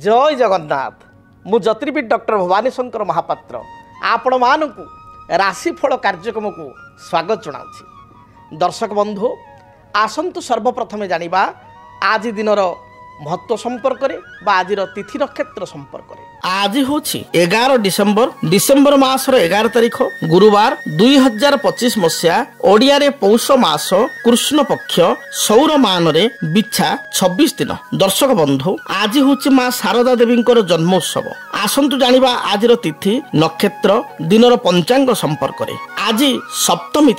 जय जगन्नाथ मु ज्योतिर्विद डॉक्टर भवानी शंकर महापात्र आपण मानकु राशिफल कार्यक्रम को स्वागत जनाऊँ। दर्शक बंधु आसंतु सर्वप्रथम जानिबा आज दिनर महत्व संपर्क आज तिथि नक्षत्र संपर्क आज हूँ 11 डिसेम्बर मासर 11 तारिख गुरुवार 2025 मसीहा ओडिया रे पौष मास कृष्ण पक्ष सौर मान रे बिछा 26 दिन। दर्शक बंधु आज हूँ माँ शारदा देवी जन्मोत्सव। आसंतु जानिबा आज तिथि नक्षत्र दिनर पंचांग संपर्क आज सप्तमी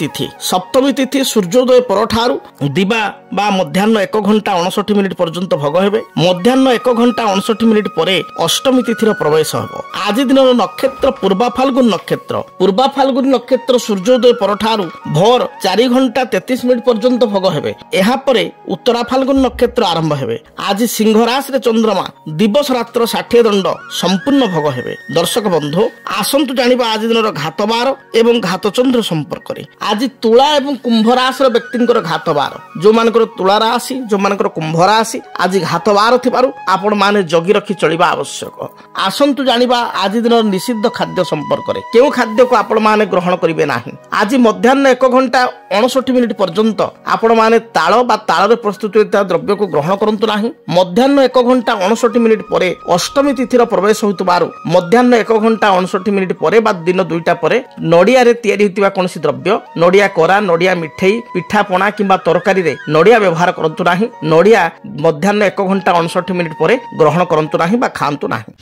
तिथि सूर्योदय परठारु दिवा बा मध्याह्न 1 घंटा 59 मिनिट पर्यंत भोग हेबे। मध्याह्न 1 घंटा 59 मिनिट परे अष्टमी तिथिर प्रवेश हेबो। आज दिन नक्षत्र पूर्वा फाल्गुन नक्षत्र सूर्योदय परठारु भोर 4 घंटा 33 मिनिट पर्यंत भोग हेबे। एहा परे उत्तरा फाल्गुन नक्षत्र आरंभ हेबे। आज सिंह राशि रे चंद्रमा दिवस रात्र 60 दंड संपूर्ण भोग हेबे। दर्शक बंधु आसंतु जानिबा आज दिन घातबार एवं घातचंद्र संपर्क आज तुला एवं कुंभ राशि व्यक्ति घातबार जो मानकर तुला राशि जो मानकर कुंभ राशि आज घातबार थिबारु आपण माने जगी रखी चलिबा आवश्यक। आसंतु जानिबा आज दिन निषिद्ध खाद्य संपर्क केउ खाद्य को आपण माने ग्रहण करिवे नाही। आज मध्याह्न 1 घंटा 59 मिनिट पर्यंत आपण माने ताଳ बा ताଳରେ प्रस्तुत होता द्रव्य को ग्रहण करंतु नाही। मध्याह्न 1 घंटा 59 मिनिट परे अष्टमी तिथिर प्रवेश होतबारु मध्याह्न 1 घंटा 59 मिनिट परे बा दिन 2टा परे नडिया रे तयारी होतिबा कोनसी द्रव्य नडिया कोरा नडिया मिठेई पिठा पणा किंबा तरकारी रे नडिया व्यवहार करंतु नाही। नडिया मध्याह्न 1 घंटा 59 मिनिट परे ग्रहण करंतु नाही बा खांतु नाही।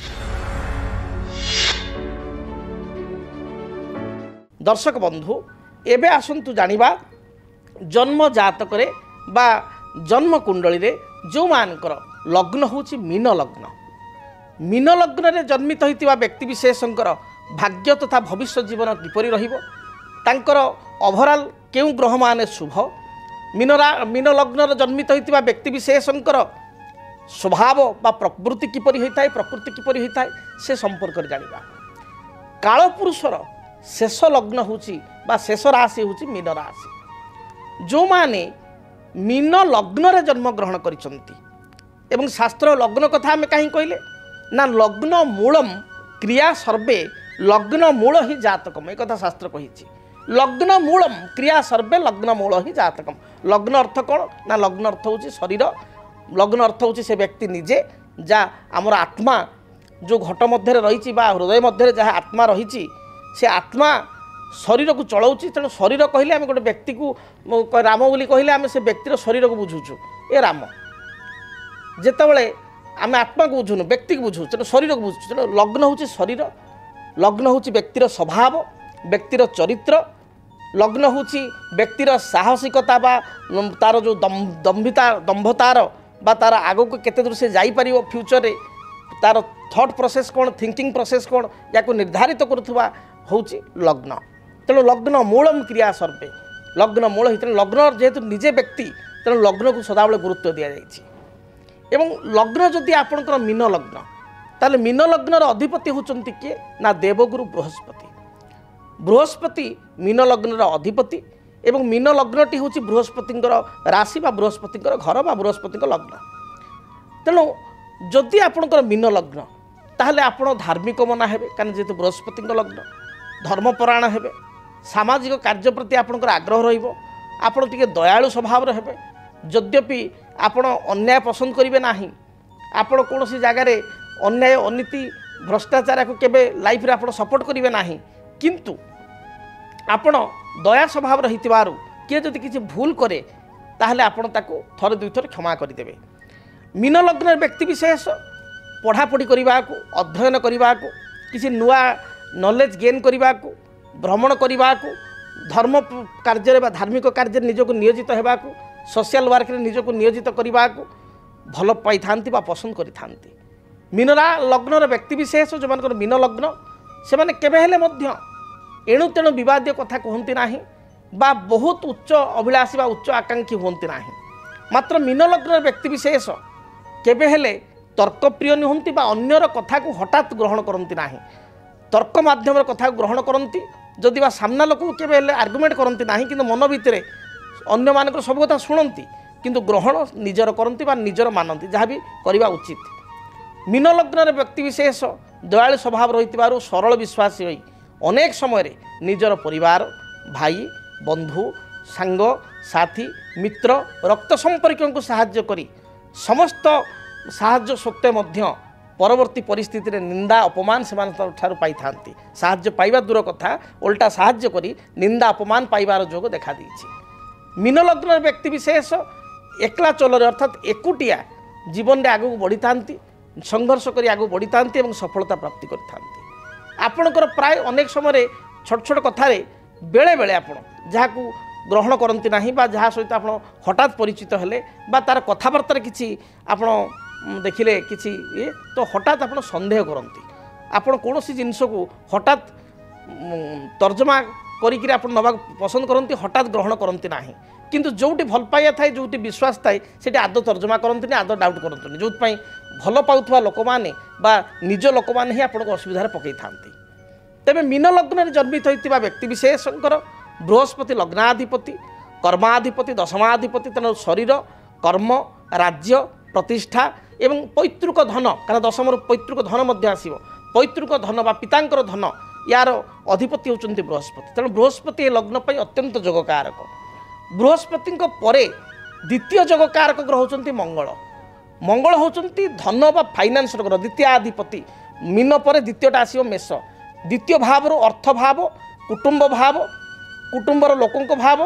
दर्शक बंधु एबे आसंतु जानिबा जन्म जातक रे बा जन्म कुंडली रे जो मानकर लग्न होची मीन लग्न रे जन्मित होइतिबा व्यक्ति विशेषंकर भाग्य तथा भविष्य जीवन किपरि रहिबो तांकर ओवरऑल केउ ग्रह माने शुभ मीन लग्न जन्मित होइतिबा व्यक्ति विशेषंकर स्वभाव बा प्रकृति किपरि होइताय से संपर्क रे जानिबा। काल पुरुषर शेष लग्न होची बा शेष राशि होची मीन राशि। जो माने मीन लग्न रे जन्म ग्रहण करिसंती एवं शास्त्र लग्न कथा हमें कहीं कहले ना लग्न मूलम क्रिया सर्वे लग्न मूल ही जातकम एक कथा शास्त्र कहिछि। लग्न मूलम क्रिया सर्वे लग्न मूल ही जातकम। लग्न अर्थ कौन ना लग्न अर्थ होची शरीर लग्न अर्थ होची से व्यक्ति निजे जा आमर आत्मा जो घट मध्य रही बा हृदय मध्य जहाँ आत्मा रही से आत्मा शरीर को चलाऊँच। तेणु शरीर कहले आम गोटे व्यक्ति को राम बोली कहले आम से व्यक्तिर शरीर को बुझुचु ए राम जितेबाला आम आत्मा को बुझुनु व्यक्ति को बुझु तेणु शरीर को बुझुचु। तेणु लग्न होची शरीर लग्न होची व्यक्तिर स्वभाव व्यक्तिर चरित्र लग्न होची व्यक्तिर साहसिकता बा तार जो दंभतार बा तार आग को केते दूर से जाई परिबो फ्यूचर रे तार थॉट प्रोसेस कौन थिंकिंग प्रोसेस कौन या निर्धारित करुवा होची लग्न। तेणु लग्न मूलम क्रिया सर्वे लग्न मूल ही लग्न जेहेतु निजे व्यक्ति तेणु लग्न को सदाबले गुरुत्व दि जाइए। एवं लग्न जदि आपणकर मीन लग्न ताले मीन लग्नर अधिपति होचंती किए ना देवगुरु बृहस्पति मीन लग्नर अधिपति एवं मीन लग्नटी होची बृहस्पति राशि बा बृहस्पति घर बा बृहस्पति लग्न। तेणु जदि आपणकर मीन लग्न ताहले आपण धार्मिक मना हेबे कारण जेहेतु बृहस्पति लग्न धर्मपरायण हेबे सामाजिक कार्य प्रति आपणकर आग्रह रहिबो आपण टिके दयालु स्वभाव हेबे। यद्यपि आपण अन्याय पसंद करिवे नाही आपण कोनोसी जगार अन्याय अनीति भ्रष्टाचार को केबे लाइफ रे आपण सपोर्ट करिवे नाही किंतु आपण दया स्वभाव रहितिबारु किए जदि किछि भूल करे ताहले आपण ताको थरे दुई थर क्षमा करिदेबे। मीन लग्न व्यक्ति विशेष पढ़ापढ़ी करने को अध्ययन करने को किसी नुआ नॉलेज गेन करने को भ्रमण करने को धर्म कार्य धार्मिक कार्य निजक नियोजित होगा को सोशल वर्क रे निजक नियोजित करने को भल पाई था पसंद करि। मीन लग्न व्यक्ति विशेष जो मान मीन लग्न से माने केबे हेले मध्य एणु तेणु विवादीय कथा कहती ना बा बहुत उच्च अभिलाषी बा उच्च आकांक्षी होती ना। मात्र मीन लग्न व्यक्ति विशेष केबे हेले तर्कप्रिय नुहंती बा अन्यर कथा को हठात ग्रहण करती ना तर्क माध्यम कथा ग्रहण करती जदि बा सामना लोक केबे हेले आर्गुमेंट करती ना कि मन भितर अन्य मान सब कथा शुणती किंतु ग्रहण निजर करती बा निजर मानती जहाँ भी करवा उचित। मीन लग्न व्यक्तिशेष दयालु स्वभाव रही सरल विश्वासी होई अनेक समय निजर परिवार भाई बंधु सांग साथी मित्र रक्त संपर्क को साहाय्य करी समस्त साहाय्य सत्वे मध्य परवर्ती परिस्थिति रे निंदा अपमान से पाई थांती साहाय्य पाइबा दूर कथा उल्टा साहाय्य करी निंदा अपमान पाइबार जोग देखा देछि। मीन लग्न व्यक्ति विशेष एकला चलरे अर्थात एकुटिया जीवन रे आगु बढ़ी थांती संघर्ष करी आगु बढ़ी थांती एवं सफलता प्राप्ति करि थांती। आपणकर प्राय अनेक समय छोट छोट कथारे बेले बेले आपण जहाकू ग्रहण करती ना बा जहाँ सहित आप हठात परिचित हेले बा तार कथबार्तार किसी आपण देखिले किसी ये तो हठात आप सन्देह करती आपण कौन सी जिनस को हठात तर्जमा करी आप नवा पसंद करती हठात ग्रहण करती ना किंतु जोटी भल पाइया थाए जोटी विश्वास थाए से आदौ तर्जमा करती आदौ डाउट करती जो भल पाउथवा लोक मैंने बा निज लोक मैंने ही आपको असुविधार पकई था। तेरे मीन लग्न जन्मित होता व्यक्तिशेषकर बृहस्पति लग्नाधिपति कर्माधिपति दशमाधिपति तेणु शरीर कर्म राज्य प्रतिष्ठा एवं पैतृक धन कारण दशम पैतृक धन आसो पैतृक धन बा पितांकर धन यार अधिपति होती बृहस्पति तेणु बृहस्पति लग्न पर अत्यंत जोगकारक। बृहस्पति परे द्वितीय जोगकारक ग्रह होती मंगल। मंगल होती धन बा फाइनान्स ग्रह द्वितीयाधिपति मीन पर द्वितीयटा आसो मेष द्वितीय भाव अर्थ भाव कुटुंब भाव कुटुंबर लोकों भाव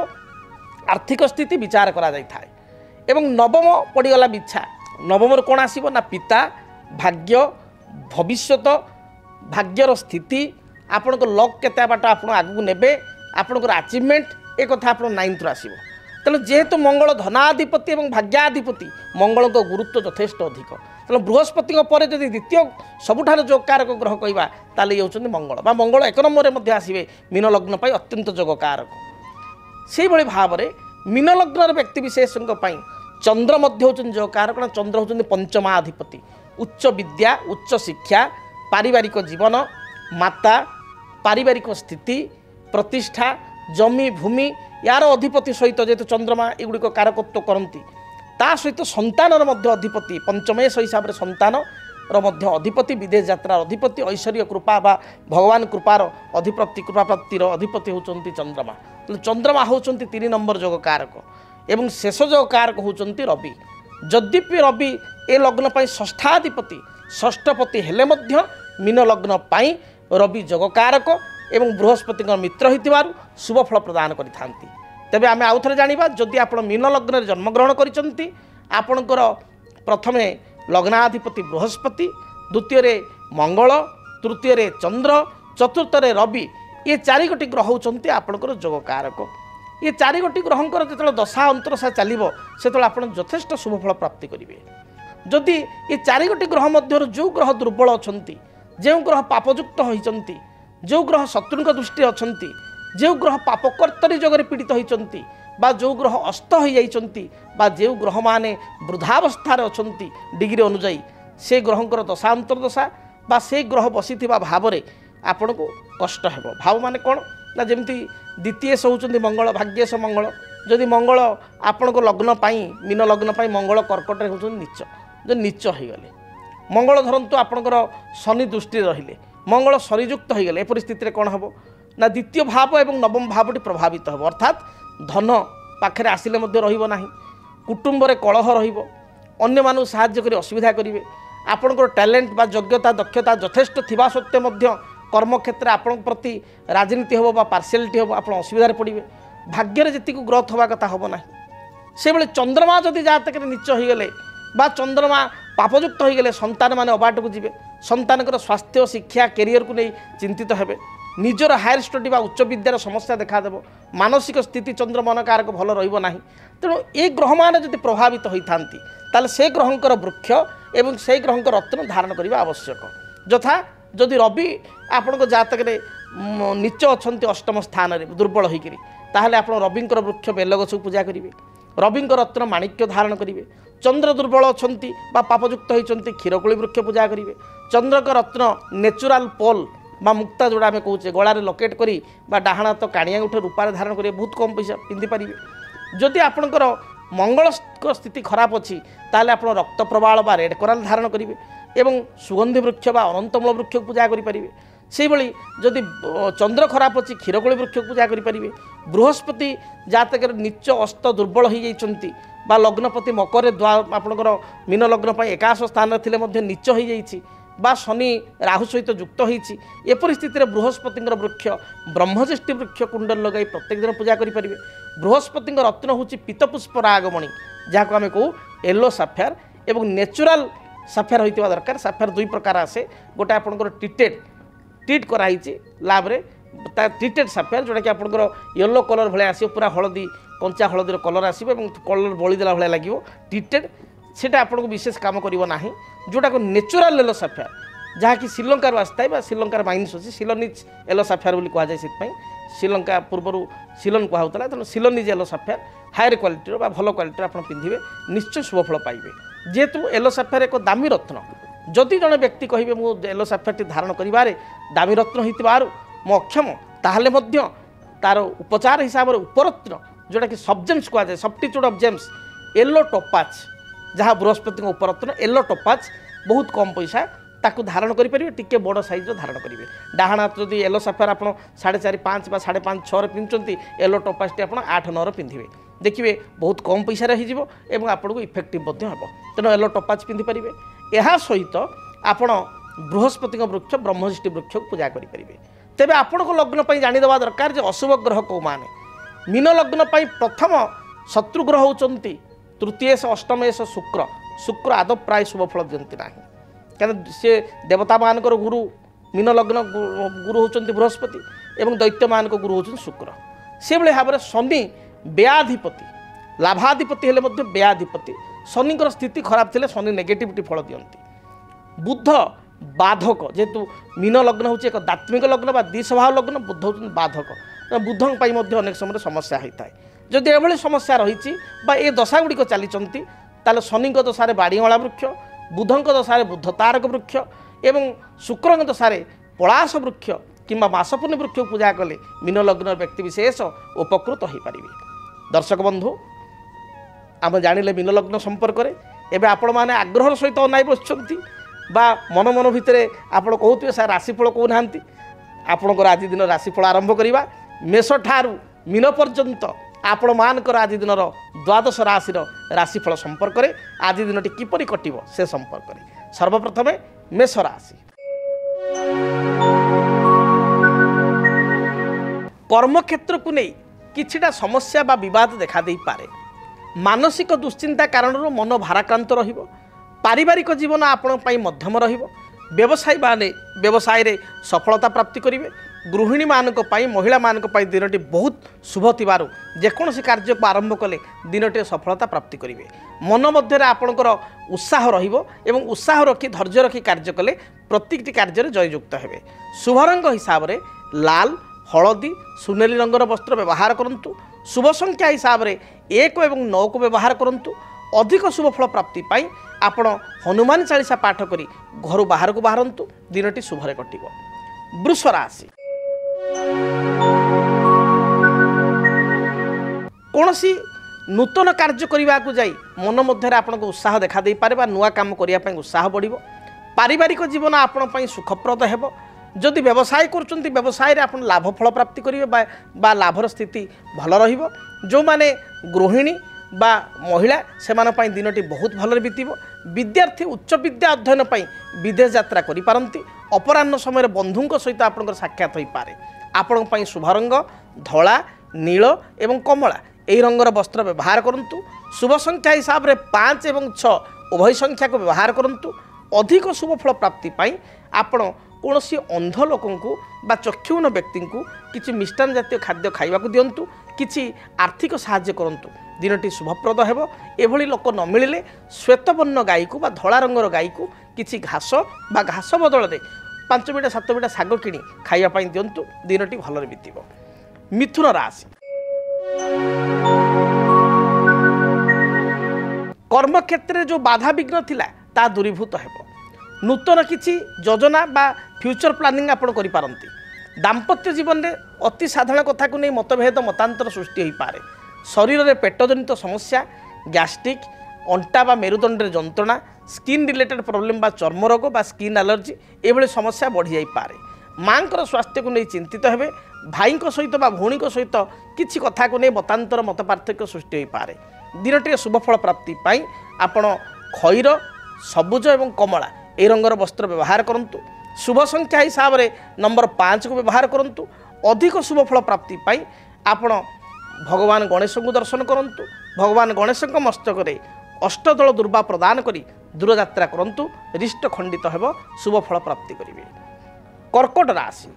आर्थिक स्थिति विचार करा जाय थाए एवं नवम पड़गला बिछा नवम कौन आसो ना पिता भाग्य भविष्यत भाग्यर स्थिति आपण लक केते बाट आपण आगु नेबे आपणकर अचीवमेंट एक कथा आप 9th आसो तेणु जेहेतु मंगल धनाधिपति और भाग्याधिपति मंगल को गुरुत्व यथेष्ट अधिक तेणु बृहस्पति पर जब द्वितीय सबुठार जोगकारक ग्रह कहवा ताले ये होउछन्ति मंगल बा मंगल 1 नंबर में आसवे मीन लग्न पर अत्यंत जोगकारक। से भाई भाव में मीन लग्न व्यक्ति विशेष चंद्र होउछन्ति जोगकारक कारण चंद्र होउछन्ति पंचमाधिपति उच्च विद्या उच्च शिक्षा पारिवारिक जीवन माता पारिवारिक स्थिति प्रतिष्ठा जमी भूमि यार अधिपति सहित जेहेतु चंद्रमा एगुड़िक कारकत्व करती ता सहित संतानर अधिपति पंचमेश हिसाब से संतान अधिपति विदेश यात्रा अधिपति ऐश्वर्य कृपा बा भगवान कृपार अधिपति कृपा प्राप्तिर अधिपति होउछन्ति चंद्रमा। चंद्रमा होउछन्ति 3 नंबर जोग कारक एवं शेष जोग कारक होउछन्ति रवि। यद्यपि रवि ए लग्न पाई षष्ठाधिपति षष्ठपति हेले मध्य मीन लग्न पाई रवि जोग कारक एवं बृहस्पति मित्र होइतिबारु शुभ फल प्रदान करिथांती। तेबे आमे आउ थरे जानिबा जदि आपण मीन लग्न जन्मग्रहण करिसंती आपणकर प्रथमे लग्नाधिपति बृहस्पति द्वितीय रे मंगल तृतीय रे चंद्र चतुर्थ रे रवि ये 4 गोटी ग्रह होउचंती आपणकर जोगकारक। ये 4 गोटी ग्रहंकर जेतले दशा अंतरशा चलिबो सेतले आपण यथेष्ट शुभ फल प्राप्ति करिवे। जदि ये 4 गोटी ग्रह मध्य जो ग्रह दुर्बल अछंती जो ग्रह पापयुक्त होइचंती जो ग्रह शत्रुंक दृष्टि अछंती जो ग्रह पापकर्तरी जगह पीड़ित होइचंती बा जो ग्रह अस्त हो जाइचंती बा जो ग्रह माने वृद्धावस्थार अछंती डिग्री अनुजाई से ग्रहंकर दशांतरदशा बा से ग्रह बसीथिबा भावरे आपण को कष्ट हेबो। भाव माने कोन ना जेमती द्वितीयश होउचंती मंगल भाग्यश मंगल जदि मंगल आपण को लग्न पाई मीन लग्न पाई मंगल कर्कट रे होउचंती नीच जो नीच हो गले मंगल धरंतु आपणकर शनि दृष्टि रहिले मंगल शनियुक्त हो गले परिस्थिति कौन हम ना द्वितीय भाव एवं नवम भावटी प्रभावित हो अर्थात धन पाखे आसिले रहा कुटुंब कलह रन्य मानू साहाय्य कर असुविधा करेंगे आपणकर टैलेंट बा योग्यता दक्षता यथेष्ट थिबा सत्वे कर्म क्षेत्र आपण प्रति राजनीति हो बा पार्शियालिटी हो आप असुविधा पड़े भाग्य जी ग्रोथ हवा कथा हम ना से बेले चंद्रमा जदि जातक नीच होगले बा चंद्रमा पापयुक्त होगले संतान मैंने अबाट को जी संतान स्वास्थ्य शिक्षा कैरियर को नहीं चिंतित हेबे निजर हायर स्टडी बा उच्च विद्यार समस्या देखादेव मानसिक स्थिति चंद्र मन कारक भल रही तेणु ये ग्रह मान जब प्रभावित होती ताले से ग्रहंकर वृक्ष एवं से ग्रहंकर रत्न धारण करने आवश्यक यथा जदि रवि आपण जातक नीच अच्छा अष्टम स्थान में दुर्बल होकर ताहले आप रविंकर वृक्ष बेलगछ पूजा करेंगे रविंकर रत्न माणिक्य धारण करेंगे चंद्र दुर्बल अच्छा पापयुक्त होती क्षीरकोली वृक्ष पूजा करेंगे चंद्र का रत्न नेचुराल पोल बा मुक्ता जोड़ा आम कहे गलार लकेट करी बा डाहाण तो काणिया उठे रूपार धारण करेंगे बहुत कम पैसा पिंधि पारे जदि आपणकर मंगल स्थिति खराब अच्छी ताले आप रक्त प्रवाल बा रेड कोराल धारण करेंगे এবং সুগন্ধি বৃক্ষ বা ଅନନ୍ତମୂଳ ବୃକ୍ଷକୁ ପୂଜା କରିପାରିବେ। ସେଇଭଳି ଯଦି ଚନ୍ଦ୍ର ଖରାପ ଅଛି କ୍ଷୀରକୋଳି ବୃକ୍ଷକୁ ପୂଜା କରିପାରିବେ। ବୃହସ୍ପତି ଜାତକରେ ନୀଚ ଅସ୍ତ ଦୁର୍ବଳ ହୋଇଯାଇଛନ୍ତି ବା ଲଗ୍ନପତି ମକରରେ ଆପଣଙ୍କର ମୀନ ଲଗ୍ନ ପାଇଁ ଏକାଦଶ ସ୍ଥାନରେ ଥିଲେ ମଧ୍ୟ ନୀଚ ହୋଇଯାଇଛି বা শনি রাহু সহিত যুক্ত হয়েছি এপরি স্থিতিরে বৃহস্পতিঙ্কর বৃক্ষ ব্রহ্মজ্যেষ্ঠী বৃক্ষ কুণ্ডল লগাই প্রত্যেক দিন পূজা করে পারিবে। বৃহস্পতিঙ্ক রত্ন হচ্ছে পীতপুষ্প রাগমণি যা আমি কৌ येलो সাফায়ার এবং ন্যাচুরাল সাফায়ার হইতিবা দরকার। সাফায়ার দুই প্রকার আসে, গোটা আপনার ট্রিট করা হয়েছে ল্যাব্রে তা ট্রিটেড সাফায়ার जोटा कि आपंकर येलो कलर भाया आस पूरा हलदी कंचा हलदीर कलर आसो और कलर बलिदेला भाया लगे ट्रिटेड सेटा आपको विशेष काम करिवो नाही। जोटा को नेचुरल येलो साफायर जहाँकि श्रीलंकार आसता है श्रीलंकार माइन्स अच्छी सिलोनिज येलो साफायर बोली कहुए से श्रीलंका पूर्वर सिलोन कहला तेणु सिलोनिज येलो साफायर हायर क्वालिटीर भल क्वालिटीर आप पिंधे निश्चय शुभफल पाइबे। जेहेतु येलो साफायर एक दामी रत्न जदि जड़े व्यक्ति कहे मु येलो साफायर धारण करें दामी रत्न होइतिबारु मो अक्षम ताहले मध्य तार उपचार हिसाब से उपरत्न जोटा कि सबजेम्स कहुए substitute of gems yellow topaz जहाँ बृहस्पति उपरत्न येलो टोपाज बहुत कम पैसा ताकू धारण करेंगे टिके बड़ साइज धारण करेंगे। डाहाण हाथ जब येलो साफायर आप 4.5 5 बा 5.5 6 पिंधुंट येलो टोपाज टी आप 8 9 पिंधे देखिए बहुत कम पैसा रही आपको इफेक्टिव हम तेणु येलो टोपाज पिंधिपारे। यह सहित आप बृहस्पति वृक्ष ब्रह्मज्येष्ठी वृक्ष को पूजा करेंगे। तेज आपण लग्न पर जानीदवा दरकार जे अशुभ ग्रह कौ माने मीन लग्न पर प्रथम शत्रु ग्रह होती तृतीयश अष्टमेश शुक्र शुक्र आदौ प्राय शुभफल दिखती ना क्या सी देवता मान गुरु मीन लग्न गुरु होती बृहस्पति एवं दैत्य मान गुरु होती शुक्र से भाव में शनि व्ययाधिपति लाभाधिपति हेले व्ययाधिपति शनिकर स्थिति खराब थे शनि नेगेटिविटी फल दियंती। बुध बाधक जेहेतु मीन लग्न हूँ एक दात्मिक लग्न बा द्विस्वभाव लग्न बुध हूँ बाधक बुधों अनेक समय समस्या होता है। जदि एभली समस्या रही ए दशा गुड़िक चली शनि दशा बाड़ीमला वृक्ष बुधों दशा बुध तारक वृक्ष एवं शुक्र दशा पलाश वृक्ष किंबा मासपूर्ण वृक्ष पूजा कले मीन लग्न व्यक्ति विशेष उपकृत हो पारे। दर्शक बंधु आम जानिले मीन लग्न संपर्क में एवं आपण मैंने आग्रह सहित अनाई बसुँच बा मन मन भितर आप कहते सर राशिफल कहूना आपणकर आज दिन राशिफल आरंभ करवा मेष ठारू मीन पर्यंत आपण मानकर आज दिन द्वादश राशि राशिफल संपर्क में आज दिन किपरि कटिब से संपर्क में सर्वप्रथमे मेष राशि। कर्मक्षेत्र को नहीं किछिटा समस्या बा विवाद देखा दे पारे। मानसिक दुश्चिंता कारण मन भाराक्रांत रहिबो। पारिवारिक जीवन आपण पई मध्यम रहिबो। व्यवसायी माने व्यवसाय रे सफलता प्राप्ति करिवे। गृहिणी मानक पई महिला मानक पई दिनटी बहुत शुभ थिबारु जेकोसी कार्य को आरंभ कले दिनटी सफलता प्राप्ति करिवे। मन मध्य आपणकर उत्साह रहिबो एवं उत्साह रखी धैर्य रखी कार्य कले प्रत्येकटी कार्य रे जययुक्त हेबे। शुभ रंग हिसाब रे लाल हलदी सुनेली रंगर वस्त्र व्यवहार करंतु। शुभ संख्या हिसाब रे 1 एवं 9 को व्यवहार करंतु। अधिक शुभफल प्राप्ति पाई आपण हनुमान चालीसा पाठ करी घर बाहर को बाहरंतु दिनटी शुभरे कटिबो। वृष राशि कौनसी नूतन कार्य करने को जाई मन मध्य आपको उत्साह देखा दे पारे बा नुआ काम करने उत्साह बढ़िबो। पारिवारिक जीवन आपण सुखप्रद हेबो। जदि व्यवसाय कर व्यवसाय आप लाभफल प्राप्ति करेंगे बा लाभर स्थिति भल रहिबो। जो माने गृहिणी बा महिला से दिनटी बहुत भल बीतब। विद्यार्थी उच्च विद्या अध्ययन पर विदेश यात्रा करि पारंती। अपराह्न समय बंधुओं सहित आपंकर साक्षात हो पारे। आपण शुभ रंग धला नील एवं कमला यही रंगर वस्त्र व्यवहार करंतु। शुभ संख्या हिसाब से 5 एवं 6 उभय संख्या को व्यवहार करंतु। अधिक शुभफल प्राप्ति पाई आपण कौनसी अंध लोक बा चक्षुहीन व्यक्ति को किसी मिष्टान जातीय खाद्य खाइबा दिंतु। किसी आर्थिक साहाय्य करंतु दिनटी शुभप्रद हेबो। एभली लोक न मिलिले श्वेतवर्ण गाई को बा धला रंगर गाई को किसी घास बा घास बदल में 5 बिटा 7 बिटा शाग किणी खाइबा दिंतु दिनटी भलरे बीतिबो। मिथुन राशि कर्मक्षेत्र जो बाधा विघ्न थिला ता दूरीभूत हेबो। नूतन किसी योजना बा फ्यूचर प्लानिंग आपण करि पारंती। दाम्पत्य जीवन में अति साधारण कथा को नहीं मतभेद मतांतर सृष्टि हो पारे। शरीर में पेटजनित समस्या गैस्ट्रिक अंटा बा मेरुदंड जंत्रणा स्किन रिलेटेड प्रोब्लेम बा चर्म रोग बा स्किन एलर्जी एभली समस्या बढ़ी जाई पारे। माँकर स्वास्थ्य को नहीं चिंतित हेबे। भाई सहित बा भौणी सहित किछि कथा को नहीं मतांतर मत पार्थक्य सृष्टि हो पारे। दिनटी शुभफल प्राप्ति पाई आपण खैर सबुज एवं कमला ए रंगर वस्त्र व्यवहार करंतु। शुभ संख्या हिसाब से नंबर 5 को व्यवहार करंतु। अधिक शुभफल प्राप्ति पाई आपण भगवान गणेश को दर्शन करंतु। भगवान गणेश मस्तक रे अष्टदल दुर्वा प्रदान करी दूरयात्रा करंतु। रिष्ट खंडित हेब शुभफल प्राप्ति करिवे। कर्कट राशि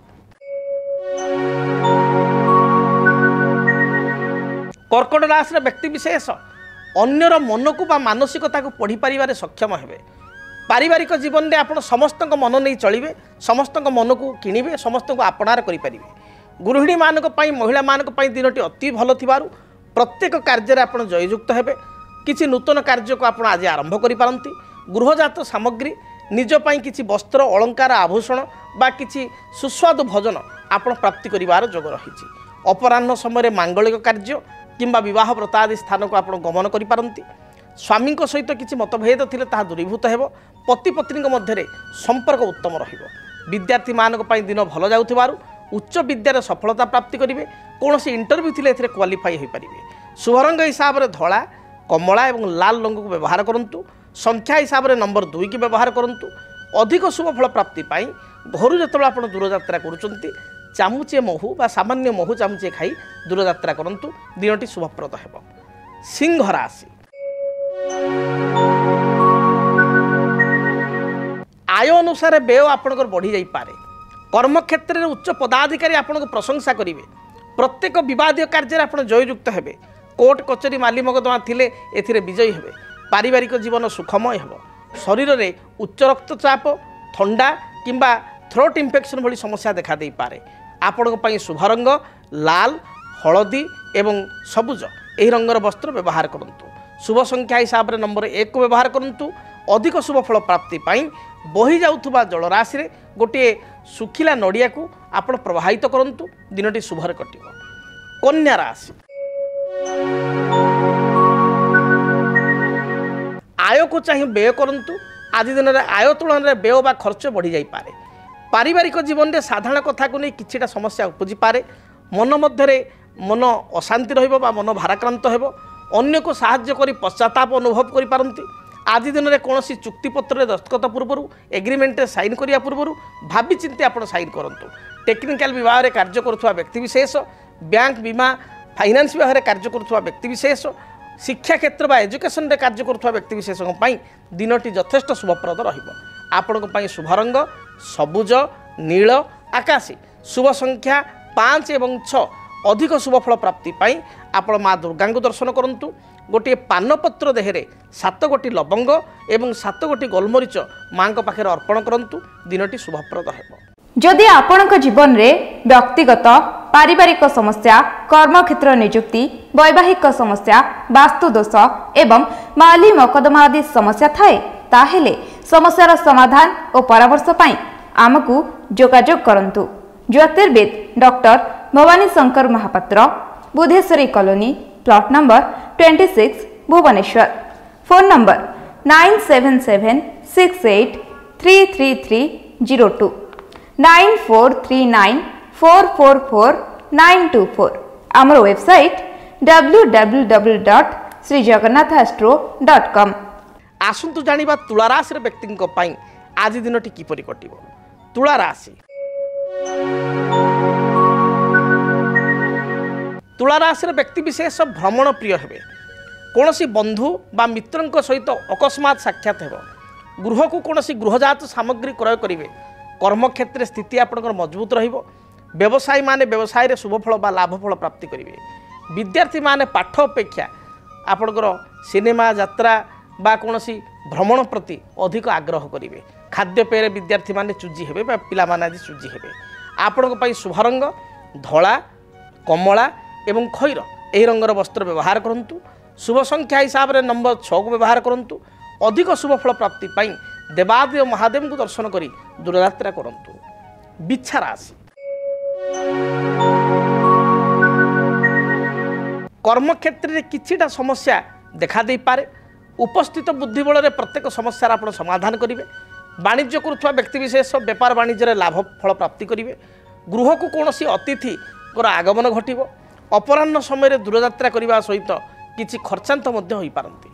कर्कट राशि व्यक्ति विशेष अन्यर मन को बा मानसिकता को पढ़ी पारिबारे सक्षम हेबे। पारिवारिक जीवन में आप समस्त मन नहीं चलिए। समस्त मन को किणवे समस्त को आपणार करें। गृहिणी मानक महिला मानक दिनटी अति भल थिबारु प्रत्येक कार्य आप जययुक्त हेबे। किछि नूतन कार्य को आप आज आरंभ करिपारंती। गृहजात सामग्री निजपाई किछि वस्त्र अलंकार आभूषण बा किछि सुस्वादु भोजन आप प्राप्ति करिवार जोग रहिछि। अपराह्न समय मांगलिक कार्य किंबा विवाह व्रत आदि स्थान को आप गमन करिपारंती। स्वामी सहित किछि मतभेद थिले ताहा दूरीभूत हेबो। पति पत्नी मध्य संपर्क उत्तम रहिबो। विद्यार्थी मानक पई दिन भल जाउथिबारु उच्च विद्यार सफलता प्राप्ति करिवे। कोनोसी इंटरव्यू थिले एथिरे क्वालिफाई होई परिबे। शुभ रंग हिसाब रे धला कमला एवं लाल रंग को व्यवहार करंतु। संख्या हिसाब रे नंबर 2 की व्यवहार करंतु। अधिक शुभफल प्राप्ति पाई घर जेतबेला आपण दूरयात्रा करूचंती चामुचे महू बा सामान्य महू चामुचे खाई दूरयात्रा करंतु। दिनटी शुभप्रद हेबो। सिंह राशि आय अनुसार व्यय आपणकर बढ़ी जाई पारे। कर्मक्षेत्र में उच्च पदाधिकारी आपको प्रशंसा करेंगे। प्रत्येक विवादीय कार्य आप जययुक्त हेबे। कोर्ट कचेरी माली मकदमा थिले एथिरे विजयी हेबे। पारिवारिक जीवन सुखमय हेबो। शरीर में उच्च रक्तचाप थंडा किंबा थ्रोट इन्फेक्शन भली समस्या देखा दे पारे। आपण पई शुभ रंग लाल हलदी एवं सबुज एही रंगर वस्त्र व्यवहार करंतु। शुभ संख्या हिसाब से नंबर 1 को व्यवहार करंतु। अधिक शुभफल प्राप्ति पाई बही जाउथुबा जलराशि रे गोटे सुखिला नड़िया को आपण प्रवाहित करंतु। दिनटी शुभरे कटिबो। कन्या राशि आय को चाहिए व्यय करंतु। आज दिन में आय तुलन में व्यय बा खर्च बढ़ी जाई पारे। पारिवारिक जीवन में साधारण कथा को नहीं किछिटा समस्या उपजी पारे। मन मध्य मन अशांति रहिबो बा मन भाराक्रांत हेबो। अन्य को साहाय्य करी पश्चाताप अनुभव करि पारंती। आज दिन में कौन चुक्तिपत्र दस्तखत पूर्व एग्रीमेंट साइन करिया पूर्व भावी चिंती आप साइन करंतु। टेक्निकल विभाग में कार्य करुवा व्यक्ति विशेष बैंक बीमा फाइनान्स विभाग में कार्य करुवा व्यक्ति विशेष शिक्षा क्षेत्र बा एजुकेशन रे कार्य करुवा व्यक्ति विशेषों दिनटी यथेष्ट शुभप्रद रहिबो। आपण शुभ रंग सबुज नील आकाशी। शुभ संख्या 5 एवं 6। अधिक शुभफल प्राप्ति पाई आपण माँ दुर्गा को दर्शन करंतु। गोटे पानपत्र देहरे 7 गोटी लवंग एवं 7 गोटी गोलमरीच माँ पाखे अर्पण करंतु। दिनटी शुभप्रद हेबो। जदि आपणक जीवन में व्यक्तिगत पारिवारिक समस्या कर्मक्षेत्र नियुक्ति वैवाहिक समस्या वास्तु दोष एवं माली मकदमा आदि समस्या थाए ताहेले समस्यार समाधान और परामर्श पाई आमकु जोगाजोग करंतु। ज्योतिर्विद doctor Bhabani Shankar Mahapatra Budheswari colony plot number 26 Bhubaneswar. Phone number 9776833302 9439444924। आमर वेबसाइट www.srijagannathastro.com। आसंतु जानिबा तुला राशि व्यक्ति आज दिनटी किपरि कटिबो। तुला राशि तुला राशि व्यक्ति विशेष भ्रमण प्रिय हेबे। कौनसी बंधु बा मित्रंक सहित अकस्मात साक्षात हेबो। गृह को कौनसी गृहजात सामग्री क्रय करेंगे। कर्मक्षेत्र स्थिति आपंकर मजबूत रहिबो। व्यवसायी माने व्यवसाय रे शुभफल बा लाभफल प्राप्ति करेंगे। विद्यार्थी माने पाठ अपेक्षा आपंकर सिनेमा यात्रा बा कौनसी भ्रमण प्रति अधिक आग्रह करेंगे। खाद्यपेय विद्यार्थी माने चूजी हेबे बा पिला माने आज चूजी हेबे। आपंक पई शुभ रंग धला कमला एवं खैर एही रंगर वस्त्र व्यवहार करंतु। शुभ संख्या हिसाब से नंबर 6 को व्यवहार करंतु। अधिक शुभफल प्राप्ति पाई देवादेव महादेव को दर्शन करी दूरयात्रा करंतु। बिच्छा राशि कर्मक्षेत्र में किछिटा समस्या देखा दे पारे। उपस्थित बुद्धिबल प्रत्येक समस्या आप समाधान करेंगे। वाणिज्य करुवा व्यक्तिशेष बेपार वाणिज्य लाभ फल प्राप्ति करेंगे। गृह को कौन अतिथि आगमन घट अपराह्न समय दूरयात्रा करने सहित किसी खर्चांत हो पारती।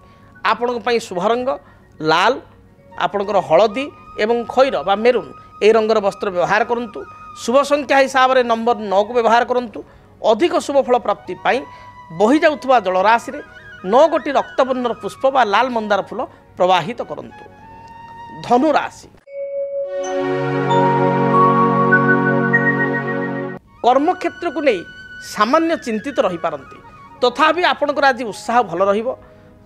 आपण शुभ रंग लाल, आपणकर हलदी एवं खैर बा मेरून ए रंगर वस्त्र व्यवहार करूँ। शुभ संख्या हिसाब से नंबर 9 को व्यवहार करूँ। अधिक शुभ फल प्राप्ति बही जाउथुबा जलराशि 9 गोटी रक्तवर्णर पुष्प बा लाल मंदार फूल प्रवाहित करूँ। धनु राशि कर्मक्षेत्र को नहीं सामान्य चिंतित रही पारती, तथापि आपणकर आज उत्साह भल रहिबो।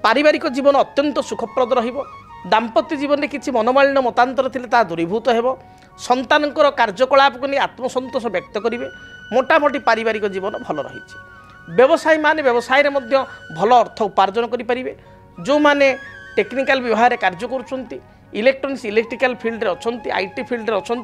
पारिवारिक जीवन अत्यंत सुखप्रद रहिबो। दाम्पत्य जीवन में किसी मनमालिन्य मतांतर थिले ता दूरीभूत हेबो। संतानकर कार्यकलाप को नहीं आत्मसंतोष व्यक्त करेंगे। मोटामोटी पारिवारिक जीवन भल रही। व्यवसायी माने व्यवसाय में भल अर्थ उपार्जन करेंगे। जो माने टेक्निकल विभाग कार्य कर इलेक्ट्रोनिक्स इलेक्ट्रिकल फील्ड अच्छा, आईटी फील्ड अच्छा,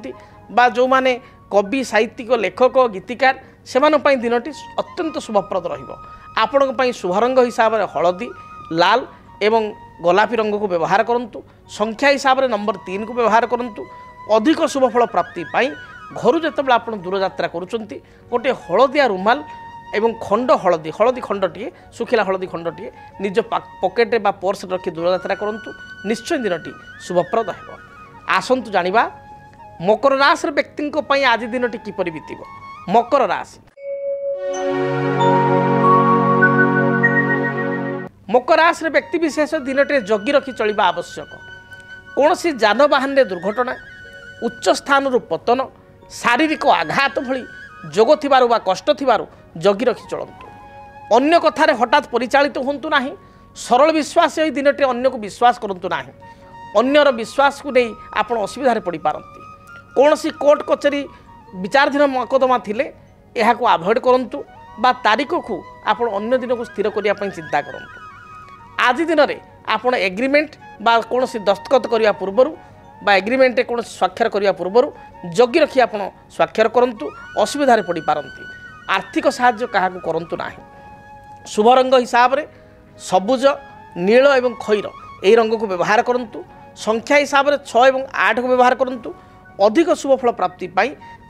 बा जो माने कवि साहित्यिक लेखक गीतिकार से दिनटी अत्यंत शुभप्रद रही। शुभ रंग हिसाब से हलदी लाल एवं गोलापी रंग को व्यवहार करूँ। संख्या हिसाब से नंबर 3 को व्यवहार करूँ। अधिक शुभफल प्राप्ति घर जिते आप दूरयात्रा करुँच गोटे हलदिया रुमाल एवं खंड हलदी खंडटे सुखिला हलदी खंडटे निज पकेट बा पर्स रखी दूरयात्रा करूँ। निश्चय दिनटी शुभप्रद हो। आसतु जानिबा मकर राशि व्यक्ति आज दिनटी किपरि बीतिब। मकर राशि मकर राशि व्यक्ति विशेष दिनटे जगी रखी चलवा आवश्यक। कौन सी जानवाहन में दुर्घटना, उच्च स्थान पतन, शारीरिक आघात भली जोग थिबारु बा कष्ट थिबारु जगी रखी चलतु। अन्य कथार हठात परिचालित होंतु नाही। सरल विश्वास यही दिनटे अन्य को विश्वास करंतु नाही। अन्यर विश्वास को नहीं आपण असुविधार पड़ पारती। कौन सी कोर्ट कचेरी विचाराधीन मकदमा थिले यह को अवॉइड करंतु बा तारीख को आपण अन्य दिन को स्थिर करिया पई चिंता करंतु। आज दिन में आपण एग्रीमेंट बा कौन सी दस्तखत करने पूर्वर बा एग्रीमेंट कौन स्वाक्षर करने पूर्वर जगी रखी आप स्वाक्षर करूँ। असुविधार पड़ पारती। आर्थिक साहाय्य क्या करूँ ना। शुभ रंग हिसाब से सबुज नील एवं खैर यही रंग को व्यवहार करूँ। संख्या हिसाब से 6 एवं 8 को व्यवहार करूँ। अधिक शुभफल प्राप्ति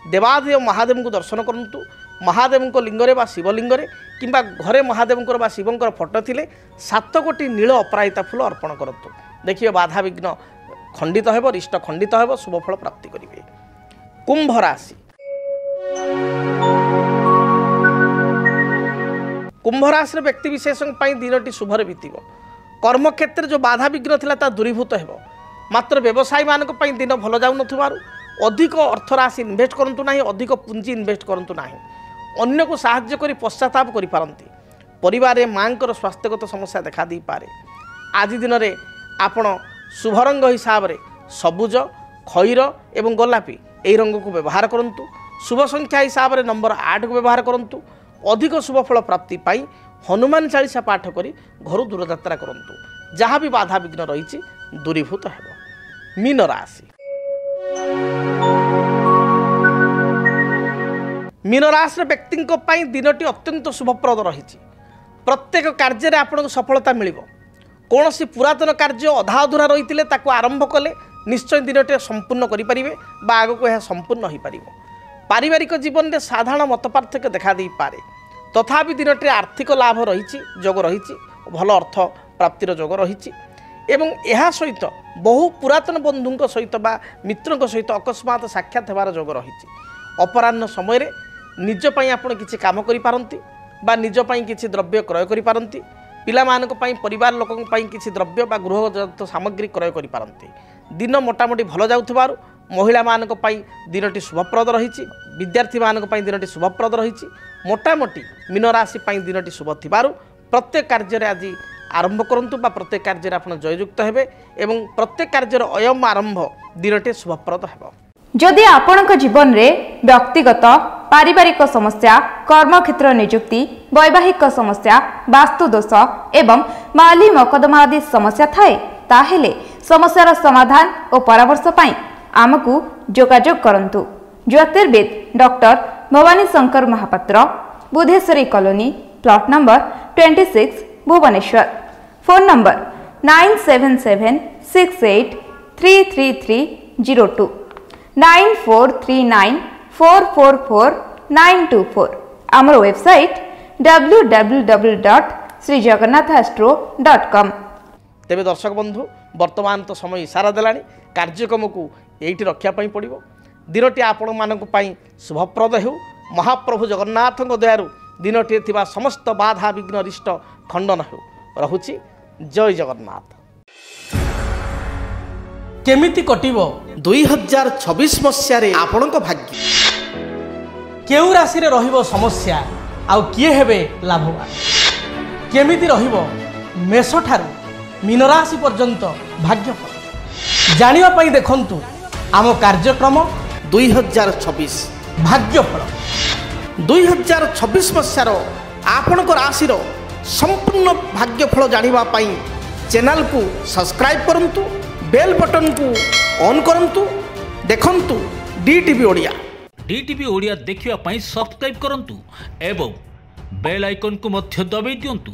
देवादेव महादेव को दर्शन करूँ। महादेव को लिंगरे बा शिवलिंगरे किंबा घरे महादेव बा शिवंकर फोटो थिले 7 गोटी नील अपराजिता फूल अर्पण करतु। देखिए बाधा विघ्न खंडित हेब, रिष्ट खंडित हेब, शुभफल प्राप्ति करेंगे। कुंभ राशि कुंभ राशि व्यक्ति विशेष दिनटी शुभरे बीतब। कर्मक्षेत्र जो बाधा विघ्न थिला ता दूरीभूत हेब। मात्र व्यवसायी मानक पई दिन भल जाउ नथुबारु अधिक अर्थ राशि इन्वेस्ट करंतु नाही, अधिक पुंजी इन्वेस्ट करंतु नाही। अन्य को साहाय्य करी पश्चाताप करि पारंती। परिवार मांकर स्वास्थ्यगत समस्या देखा दी पारे। आज दिन में आपण शुभ रंग हिसाब से सबुज खैर एवं गोलापी यही रंग को व्यवहार करूँ। शुभ संख्या हिसाब से नंबर 8 को व्यवहार करूँ। अधिक शुभफल प्राप्ति हनुमान चालीसा पाठ करी घर दूरयात्रा करूँ। जहाँ भी बाधा विघ्न रही दूरीभूत हेब। मीन राशि मीन राशि व्यक्ति दिनटी अत्यंत शुभप्रद रही। प्रत्येक कार्य आपको सफलता मिल। कौन सी पुरातन कार्य अधा अधूरा रही आरंभ कले निश्चय दिनटे संपूर्ण करें आग को यह संपूर्ण हो पार। पारिवारिक जीवन में साधारण मत पार्थक्य देखा दे पारे। तथापि दिनटे आर्थिक लाभ रही जोग रही भल अर्थ प्राप्तिर जोग रही एवं यह सहित बहु पुरातन बंधु सहित बा मित्रों सहित अकस्मात साक्षात होवार जोग रही। अपराह्न समय निजपाई आप किसी काम करिपारंती बा निजपाई किसी द्रव्य क्रय करिपारंती। पिलामानक पई परिवार लोकन पई किसी द्रव्य बा गृहजात सामग्री क्रय करिपारंती। दिन मोटामोटी भल जाउथबारु महिला मानक पई दिनटी शुभप्रद रही। विद्यार्थी मानक पई दिनटी शुभप्रद रही। मोटामोटी मीन राशि पई दिनटी शुभ थिबारु प्रत्येक कार्य आज आरंभ करंतु बा प्रत्येक कार्य आपण जययुक्त हेबे एवं प्रत्येक कार्य अयम आरंभ दिनटी शुभप्रद हेबो। जदि आपणक जीवन में व्यक्तिगत पारिवारिक समस्या, कर्मक्षेत्र नियुक्ति, वैवाहिक समस्या, वास्तुदोष एवं माली मकदमा आदि समस्या थाए ताहेले समस्यार समाधान और परामर्श पाई आमकु जोगाजोग करंतु। ज्योतिर्विद doctor Bhabani Shankar Mahapatra, Budheswari colony, plot number 26, Bhubaneswar. Phone number 9776833302 9439444924 आमर वेबसाइट www.srijagannathastro.com। तेबे दर्शक बंधु वर्तमान तो समय इशारा देलानी कार्यक्रम को यही रखापी पड़ो दिनटी आपण मानक शुभप्रद हो महाप्रभु जगन्नाथ दयारु दिनटी थिबा समस्त बाधा विघ्न रिष्ट खंडन हो रहुची। जय जगन्नाथ। केमिति कटिबो 2026 मसीह आपणक भाग्य केउ राशि रे रहिबो समस्या आउ किए हेबे लाभवान केमिति रहिबो मेष ठारू मीन राशि पर्यंत भाग्यफल जानिबा पई देखंतु आम कार्यक्रम 2026 भाग्यफल 2026 मसीहार आपणक राशि संपूर्ण भाग्यफल जानिबा पई चैनल को सब्सक्राइब करंतु बेल बटन को ऑन करंतु देखंतु डीटीवी ओडिया। डीटीवी ओडिया देखिवा पई सब्सक्राइब करंतु एवं बेल आइकन को मध्य दबाई दियंतु।